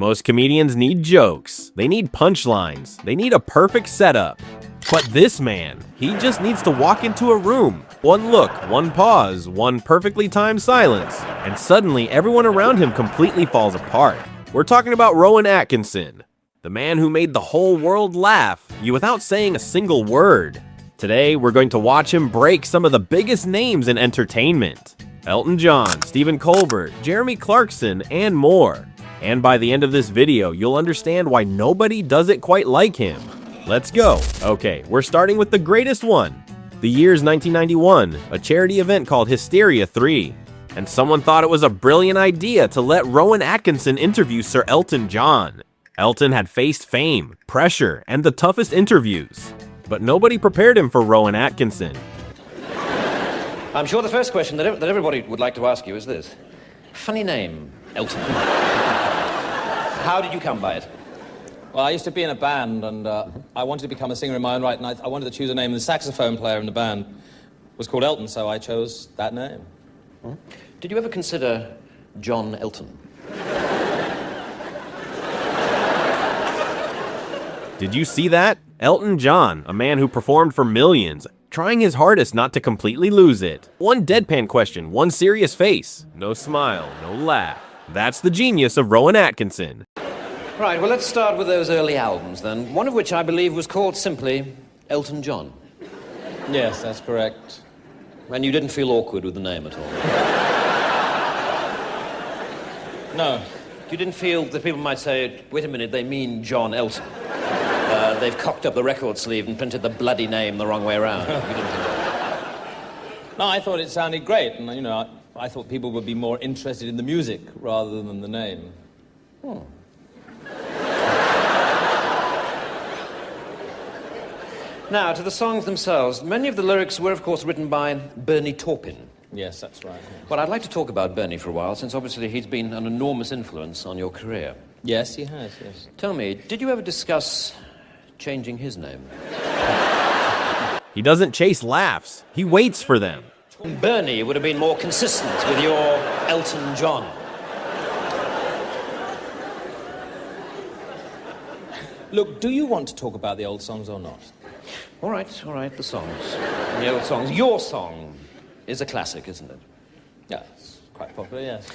Most comedians need jokes, they need punchlines, they need a perfect setup. But this man, he just needs to walk into a room. One look, one pause, one perfectly timed silence, and suddenly everyone around him completely falls apart. We're talking about Rowan Atkinson, the man who made the whole world laugh, without saying a single word. Today, we're going to watch him break some of the biggest names in entertainment. Elton John, Stephen Colbert, Jeremy Clarkson, and more. And by the end of this video, you'll understand why nobody does it quite like him. Let's go. Okay, we're starting with the greatest one. The year's 1991, a charity event called Hysteria 3. And someone thought it was a brilliant idea to let Rowan Atkinson interview Sir Elton John. Elton had faced fame, pressure, and the toughest interviews. But nobody prepared him for Rowan Atkinson. I'm sure the first question that everybody would like to ask you is this. Funny name, Elton. How did you come by it? Well, I used to be in a band, and I wanted to become a singer in my own right, and I wanted to choose a name. The saxophone player in the band was called Elton, so I chose that name. Hmm? Did you ever consider John Elton? Did you see that? Elton John, a man who performed for millions, trying his hardest not to completely lose it. One deadpan question, one serious face. No smile, no laugh. That's the genius of Rowan Atkinson. Right, well, let's start with those early albums, then. One of which I believe was called simply Elton John. Yes, that's correct. And you didn't feel awkward with the name at all? No. You didn't feel that people might say, wait a minute, they mean John Elton. They've cocked up the record sleeve and printed the bloody name the wrong way around. You didn't think that? No, I thought it sounded great, and, I thought people would be more interested in the music rather than the name. Hmm. Now, to the songs themselves, many of the lyrics were, of course, written by Bernie Taupin. Yes, that's right. Yes. Well, I'd like to talk about Bernie for a while, since obviously he's been an enormous influence on your career. Yes, he has, yes. Tell me, did you ever discuss changing his name? He doesn't chase laughs, he waits for them. Bernie would have been more consistent with your Elton John. Look, do you want to talk about the old songs or not? All right, the songs. The old songs. Your song is a classic, isn't it? Yeah, it's quite popular, yes.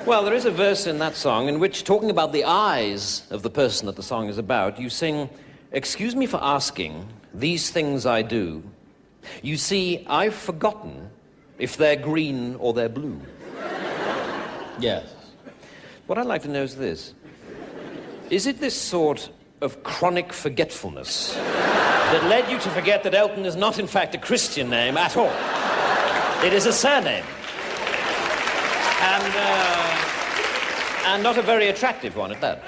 Well, there is a verse in that song in which, talking about the eyes of the person that the song is about, you sing, "Excuse me for asking, these things I do. You see, I've forgotten if they're green or they're blue." Yes. What I'd like to know is this. Is it this sort of chronic forgetfulness that led you to forget that Elton is not, in fact, a Christian name at all? It is a surname. And not a very attractive one at that.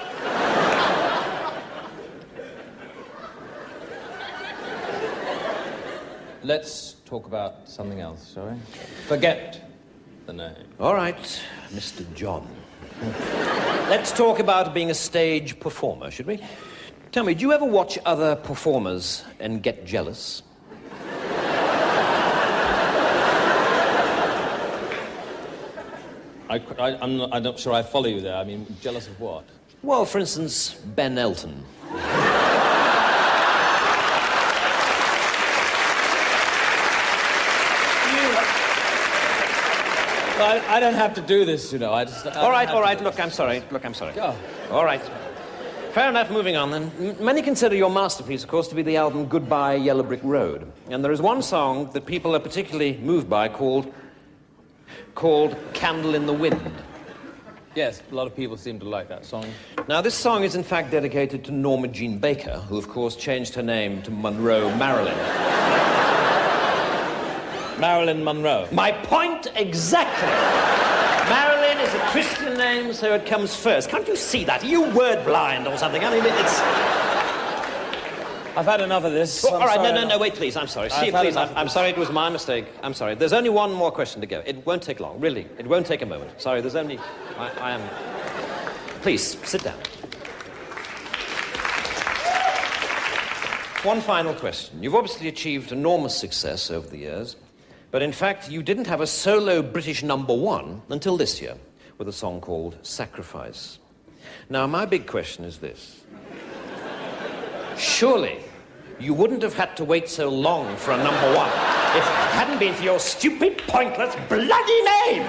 Let's talk about something else, shall we? Forget the name. All right, Mr. John. Let's talk about being a stage performer, should we? Tell me, do you ever watch other performers and get jealous? I'm not sure I follow you there. I mean, jealous of what? Well, for instance, Ben Elton. I don't have to do this, I just... All right, look, I'm sorry. Go. All right. Fair enough, moving on then. Many consider your masterpiece, of course, to be the album Goodbye Yellow Brick Road. And there is one song that people are particularly moved by called Candle in the Wind. Yes, a lot of people seem to like that song. Now, this song is in fact dedicated to Norma Jean Baker, who, of course, changed her name to Monroe Marilyn. Marilyn Monroe. My point exactly. Marilyn is a Christian name, so it comes first. Can't you see that? Are you word blind or something? I mean, it's... I've had enough of this. All right, no, wait, please. I'm sorry. See, please, I'm sorry, it was my mistake. I'm sorry. There's only one more question to go. It won't take long, really. It won't take a moment. Sorry, there's only... I am... Please, sit down. One final question. You've obviously achieved enormous success over the years, but in fact, you didn't have a solo British #1 until this year, with a song called Sacrifice. Now, my big question is this. Surely, you wouldn't have had to wait so long for a number one if it hadn't been for your stupid, pointless, bloody name!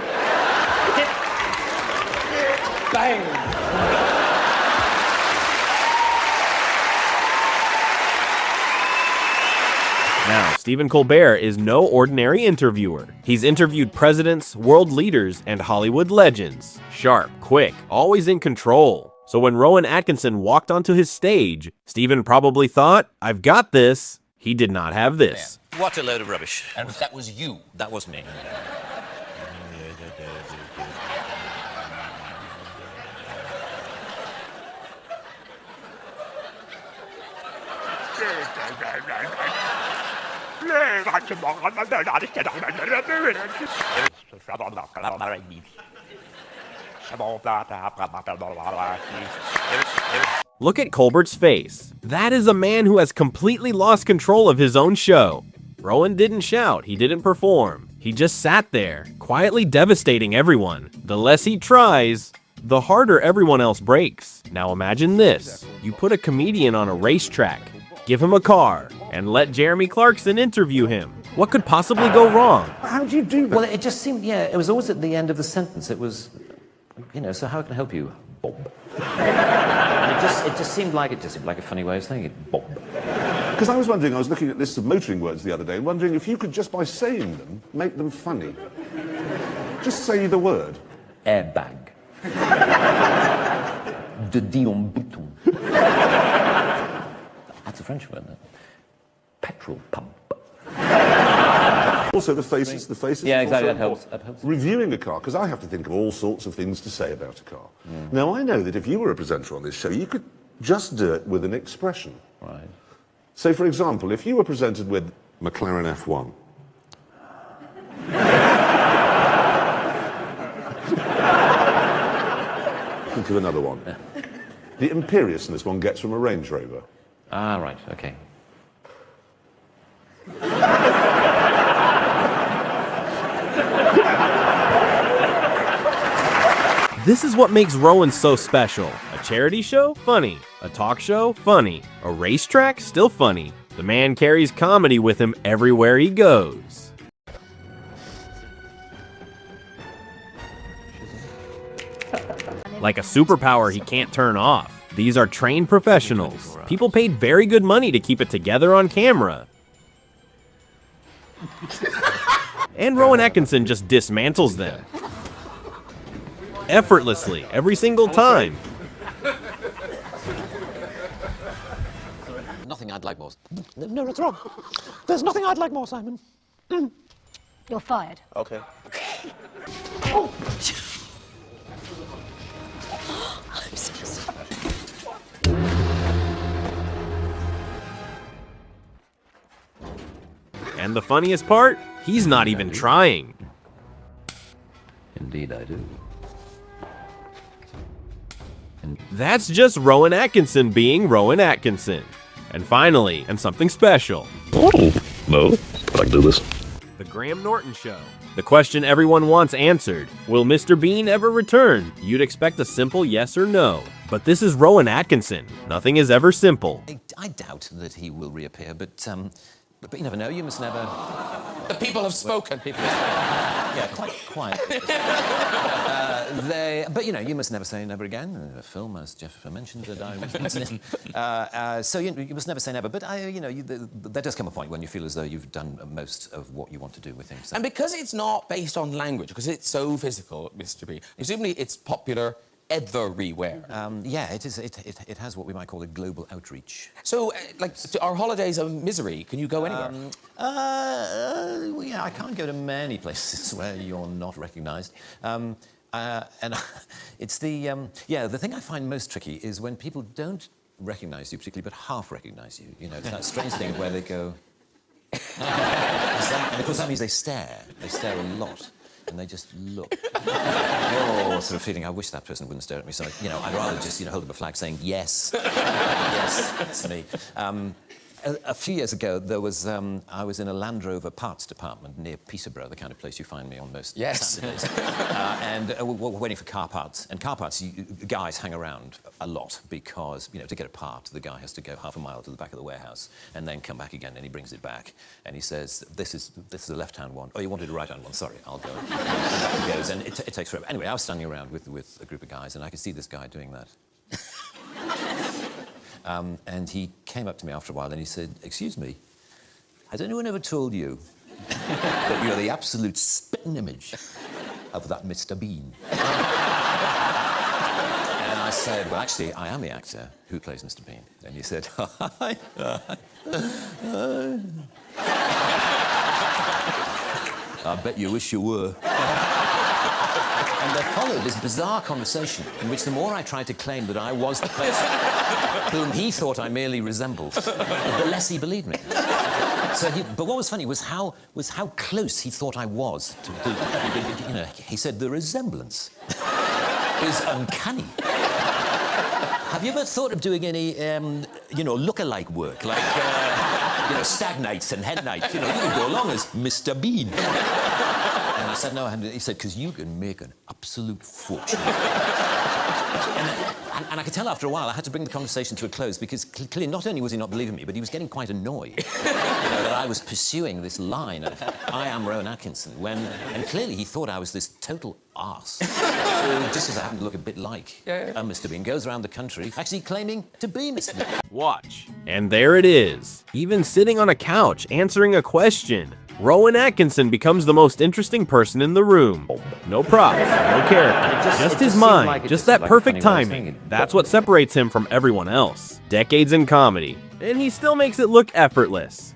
Bang! Now, Stephen Colbert is no ordinary interviewer. He's interviewed presidents, world leaders, and Hollywood legends. Sharp, quick, always in control. So when Rowan Atkinson walked onto his stage, Stephen probably thought, I've got this. He did not have this. What a load of rubbish. And that was you. That was me. Look at Colbert's face. That is a man who has completely lost control of his own show. Rowan didn't shout, he didn't perform. He just sat there, quietly devastating everyone. The less he tries, the harder everyone else breaks. Now imagine this. You put a comedian on a racetrack, give him a car, and let Jeremy Clarkson interview him. What could possibly go wrong? How do you do that? Well, it just seemed, yeah, it was always at the end of the sentence. It was, you know, so how can I help you? Bob. And it just seemed like a funny way of saying it. Bob. Because I was wondering, I was looking at lists of motoring words the other day, and wondering if you could just by saying them, make them funny. Just say the word. Airbag. De Dion Bouton. That's a French word, isn't it? Petrol pump. Also, the faces. Yeah, exactly. Also That helps. Reviewing a car, because I have to think of all sorts of things to say about a car. Now, I know that if you were a presenter on this show, you could just do it with an expression. Right. So, for example, if you were presented with McLaren F1. Think of another one. Yeah. The imperiousness one gets from a Range Rover. Ah, right. Okay. This is what makes Rowan so special. A charity show? Funny. A talk show? Funny. A racetrack? Still funny. The man carries comedy with him everywhere he goes. Like a superpower he can't turn off. These are trained professionals. People paid very good money to keep it together on camera. And Rowan Atkinson just dismantles them. Effortlessly, every single time. Nothing I'd like more. No, it's wrong. There's nothing I'd like more, Simon. You're fired. Okay. Oh. I'm so sorry. And the funniest part? He's not even trying. Indeed, I do. That's just Rowan Atkinson being Rowan Atkinson. And finally, and something special. Oh, no, but I can do this. The Graham Norton Show. The question everyone wants answered. Will Mr. Bean ever return? You'd expect a simple yes or no. But this is Rowan Atkinson. Nothing is ever simple. I doubt that he will reappear, but you never know. You must never. The people have spoken. Yeah, quite quiet. But you know, you must never say never again. A film, as Jeff mentioned, that I was in. So you must never say never. But there does come a point when you feel as though you've done most of what you want to do with things. And because it's not based on language, because it's so physical, Mr. Bean, presumably it's popular everywhere. Yeah, it is. It has what we might call a global outreach. So, our holidays of misery, can you go anywhere? Well, yeah, I can't go to many places where you're not recognised. And it's the thing I find most tricky is when people don't recognise you particularly, but half recognise you. You know, it's that strange thing where they go. And of course, that means they stare. They stare a lot. And they just look. You're sort of feeling, I wish that person wouldn't stare at me. So, I'd rather just, hold up a flag saying, yes, yes, it's me. A few years ago, there was I was in a Land Rover parts department near Peterborough, the kind of place you find me on most Saturdays, and we're waiting for car parts. And car parts, guys hang around a lot because, you know, to get a part, the guy has to go half a mile to the back of the warehouse and then come back again, and he brings it back, and he says, "This is a left-hand one. Oh, you wanted a right-hand one? Sorry, I'll go." And back he goes, and it takes forever. Anyway, I was standing around with a group of guys, and I could see this guy doing that. And he came up to me after a while and he said, "Excuse me, has anyone ever told you that you're the absolute spitting image of that Mr. Bean?" And I said, "Well, actually, I am the actor who plays Mr. Bean." And he said, "I bet you wish you were." And there followed this bizarre conversation in which the more I tried to claim that I was the person whom he thought I merely resembled, the less he believed me. But what was funny was how close he thought I was to you know, he said the resemblance is uncanny. Have you ever thought of doing any, you know, look-alike work, like, you know, stag nights and hen nights? You know, you can go along as Mr. Bean. And I said, "No," he said, "because you can make an absolute fortune." And I could tell after a while I had to bring the conversation to a close because clearly not only was he not believing me, but he was getting quite annoyed that I was pursuing this line of "I am Rowan Atkinson," and clearly he thought I was this total arse. Just as I happen to look a bit like Mr. Bean, goes around the country actually claiming to be Mr. Bean. Watch. And there it is. Even sitting on a couch answering a question, Rowan Atkinson becomes the most interesting person in the room. No props, no character, just his mind, just that perfect timing. That's what separates him from everyone else. Decades in comedy, and he still makes it look effortless.